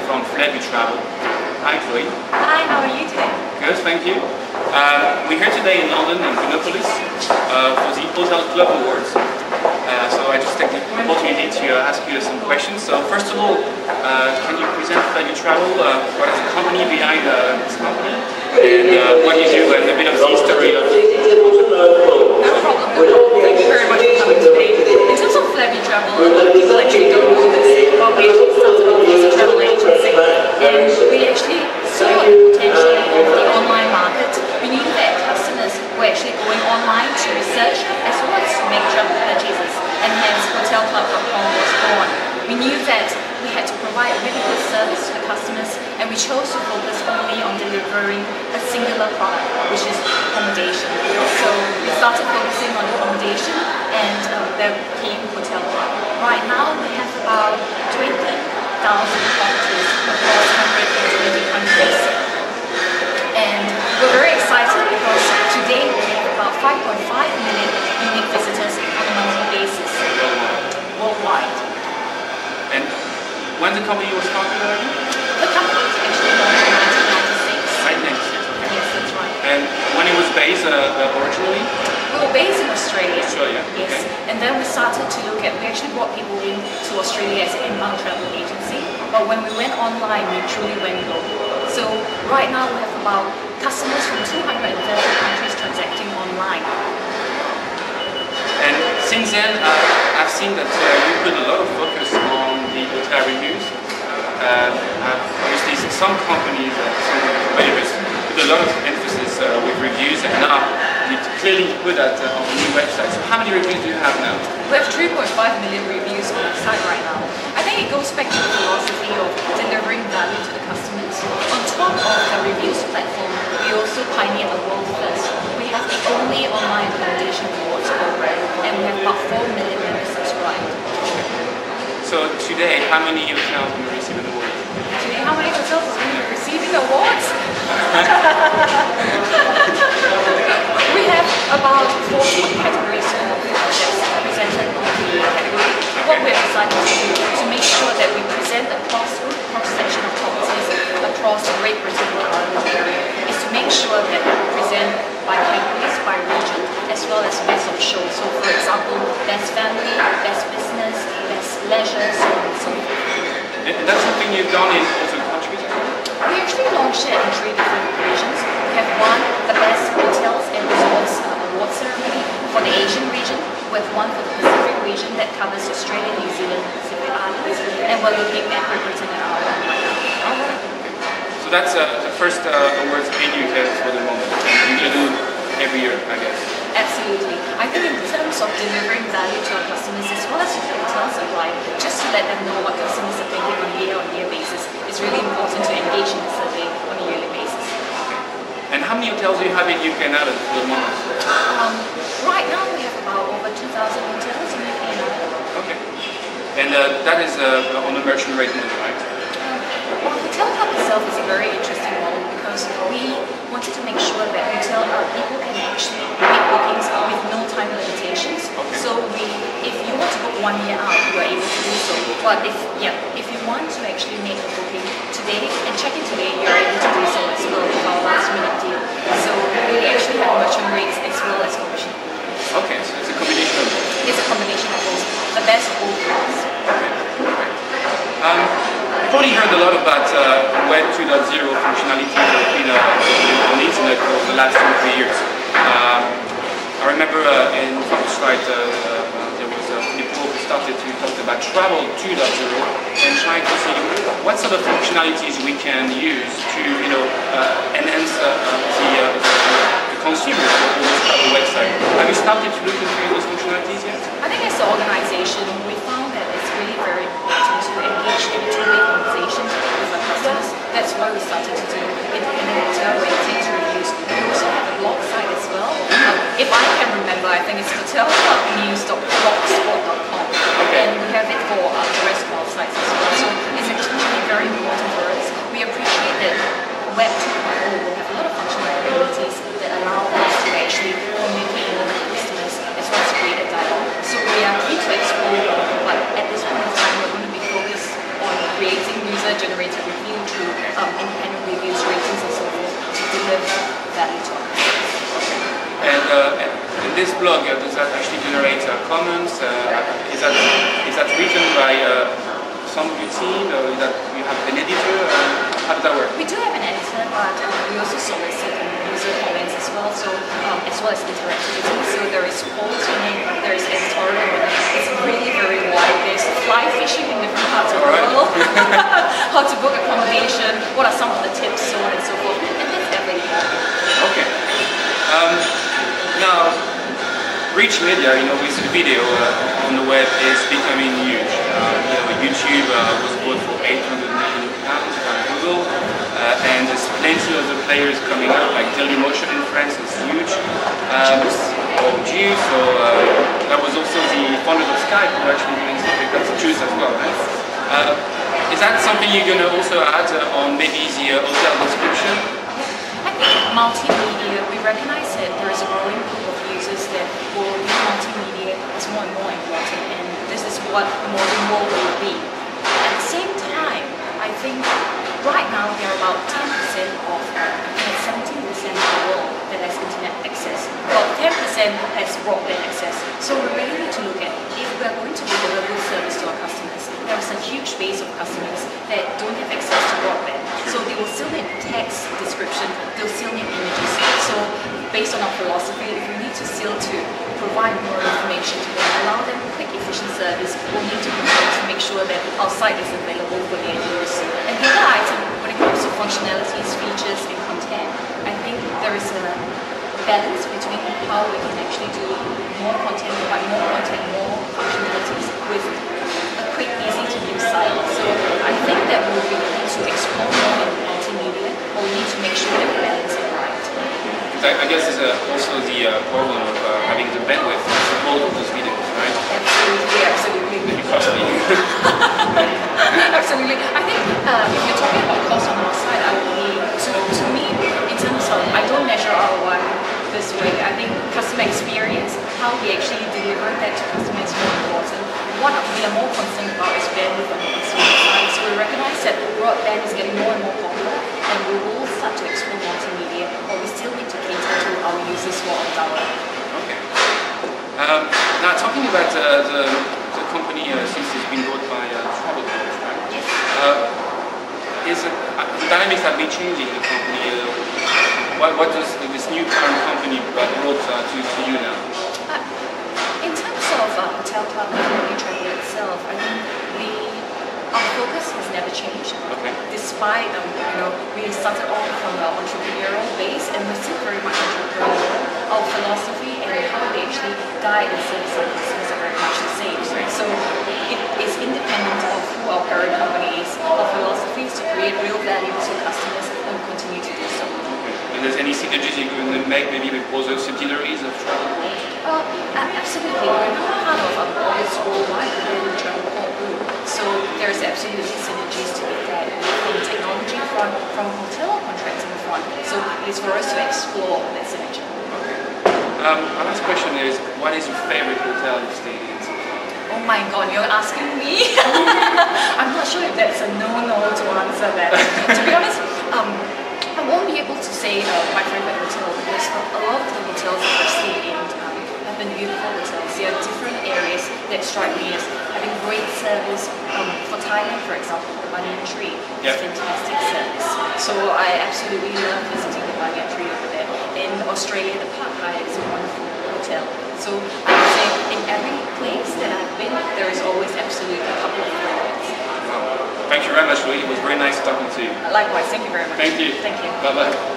from Flairview Travel. Hi, Chloe. Hi, how are you today? Good, thank you. We're here today in London, in Pinopolis, for the Hotel Club Awards. So I just take the opportunity to ask you some questions. So first of all, can you present Flairview Travel? What is the company behind this company? And what you do and a bit of the history of it? No problem. Thank you very much for coming today. In terms of Flairview Travel, a lot of people actually don't know this, but we actually started off as a travel agency, and we actually saw the potential of the online market. We knew that customers were actually going online to research as well as to make travel purchases, and hence hotelclub.com was born. We knew that we had to provide a really good service to the customers, and we chose to focus only on delivering a singular product, which is accommodation. So we started focusing on accommodation, and then came Hotel Club. Right now we have about 20,000 properties across 120 countries. And we're very excited because today we have about 5.5 million unique visitors on a monthly basis worldwide. And when the company was started already? The company was actually launched in 1996. 1996, okay. Yes, that's right. And when it was based originally? We were based in Australia. Australia, yes. Okay. And then we started to look at, we actually brought people in to Australia as an inbound travel agency, but when we went online, we truly went global. So right now we have about customers from 230 countries transacting online. And since then, I've seen that you put a lot of focus on the hotel reviews. Obviously, some companies, some competitors put a lot of emphasis with reviews, and now you clearly put that on the new website. So how many reviews do you have now? We have 3.5 million reviews on our site right now. I think it goes back to the philosophy of delivering value to the customers. On top of the reviews platform, we also pioneered a world first. We have the only online accommodation rewards program, and we have about 4 million members subscribed. So today, how many hotels will receive an award? Today, how many hotels are going to be receiving awards? We have about 14 categories of projects represented in the category. What we're decided to do to make sure that we present a cross-section of properties across the Great Britain and Ireland area is to make sure that we present by categories, by region, as well as best of show. So for example, best family, best business, best leisure, so on and so forth. And that's something you've done in other countries? We actually launched it in 3 different regions. We have one, the best hotels and resorts award ceremony for the Asian region, with one for the Pacific region that covers Australia, New Zealand, Pacific Islands, and we're looking at Great Britain and Ireland right now. Alright. So that's the first awards in UK for the moment. And you do every year, I guess. Absolutely. I think in terms of delivering value to our customers as well as to the hotel supply, just to let them know what customers are thinking on a year-on-year basis, it's really important to engage in the survey on a yearly basis. And how many hotels do you have in UK now at the moment? Right now we have about over 2,000 hotels in UK and Ireland. Okay. And that is on the merchant rate model, right? Well, Hotel Club itself is a very interesting model because we wanted to make sure that people can actually make bookings with no time limitations. Okay. So if you want to book 1 year out, you are able to do so. But if you want to actually make a booking today and check in today, you are able to do so as well with our last minute deal. So we actually have merchant rates as well as commission. Okay, so it's a combination of both. It's a combination of both. The best of both worlds. Okay. You've probably heard a lot about Web 2.0 functionality on the internet for the last 2 or 3 years. I remember in Focusrite there was people who started to talk about Travel 2.0 and trying to see what sort of functionalities we can use to enhance the consumer of the travel website. Have you started to look into those functionalities yet? I think as an organization, we found that it's really very important to engage in two-way conversations with our customers. That's why we started to do independent hotel ratings, reviews. We also have a blog site as well. If I can remember, I think it's hotelclubnews.blogspot.com. Okay. And we have it for the rest of our sites as well. So it's actually very important for us. We appreciate that Web 2.0 will have a lot of functionalities that allow us to actually communicate with our customers as well as create a dialogue. So we are keen to explore, but at this point in time, we're going to be focused on creating user user-generated review through independent reviews, ratings, and so forth to deliver value to our customers. And in this blog, does that actually generate comments? Is that written by some of your team, or is that you have an editor? How does that work? We do have an editor, but we also solicit user comments as well, so as well as interactivity. So there is polls in it, there is editorial. It's really very wide. There's fly fishing in different parts of the world, how to book accommodation, what are some of the tips, so on and so forth, and that's everything. Okay. Now, rich media, with video on the web is becoming huge. YouTube was bought for £800 million by Google, and there's plenty of the players coming up, like Dailymotion in France is huge. Or Juice, so that was also the founders of Skype who are actually doing something that's Juice as well, right? Is that something you're going to also add on maybe the hotel description? I think multimedia, we recognize that there is a growing group of users that will use multimedia as more and more important, and this is what the modern world will be. At the same time, I think right now there are about 10% of, 17% of the world that has internet access. About 10% has broadband access. So we really need to look at if we are going to deliver good service to our customers. There is a huge base of customers that don't have access to broadband. So they will still need text description, they'll still need images. So based on our philosophy, if we need to still provide more information to them, allow them quick, efficient service, we'll need to make sure that our site is available for their use. And the other item, when it comes to functionalities, features, and content, I think there is a balance between how we can actually do more content, provide more content, more functionalities with a quick, easy-to-use site. So I think that we'll be able to explore more in multimedia, but we need to make sure that we balance it right. I guess there's also the problem of having the bandwidth to support all those videos, right? Absolutely, absolutely. Maybe costly. Absolutely. I think if you're talking about cost on our side, I would be, to me, in terms of, I don't measure ROI this way. I think customer experience, how we actually deliver that to customers is more important. What we are more concerned about is bandwidth on the consumer side. So we recognize that broadband is getting more and more popular, and we will start to explore multimedia, but we still need to cater to our users who are on our own. Okay. Now, talking about the company since it's been bought by Travel Coach, right? Yes. The dynamics have been changing in the company. What does this new current company brought to you now? In terms of Hotel Club and Travel itself, I think our focus has never changed. Okay. Despite we started off from an entrepreneurial base, and we're still very much entrepreneurial. Our philosophy and how we actually guide and service our customers are very much the same. So it is independent of who our parent company is. Our philosophy is to create real value to customers, and we continue to do so. And there's any synergies you're going to make maybe with other subsidiaries of Travel Coach? Absolutely. We're now part of our board's worldwide within the Travel Coach group. So there's absolutely synergies to be had from the technology front, from hotel contracting front. So it's for us to explore that synergy. Okay. My last question is, what is your favorite hotel you've stayed in? Oh my God, you're asking me? I'm not sure if that's a no-no to answer that. To be honest, I won't be able to say my favorite hotel because a lot of the hotels that I've stayed in have been beautiful hotels. There are different areas that strike me as having great service. For Thailand, for example, the Banyan Tree is fantastic service. So I absolutely love visiting the Banyan Tree over there. In Australia, the Park Hyatt is a wonderful hotel. So I would say in every place that I've been, there is always absolutely a couple of favorites. Thank you very much, Louis. It was very nice talking to you. Likewise, thank you very much. Thank you. Thank you. Bye-bye.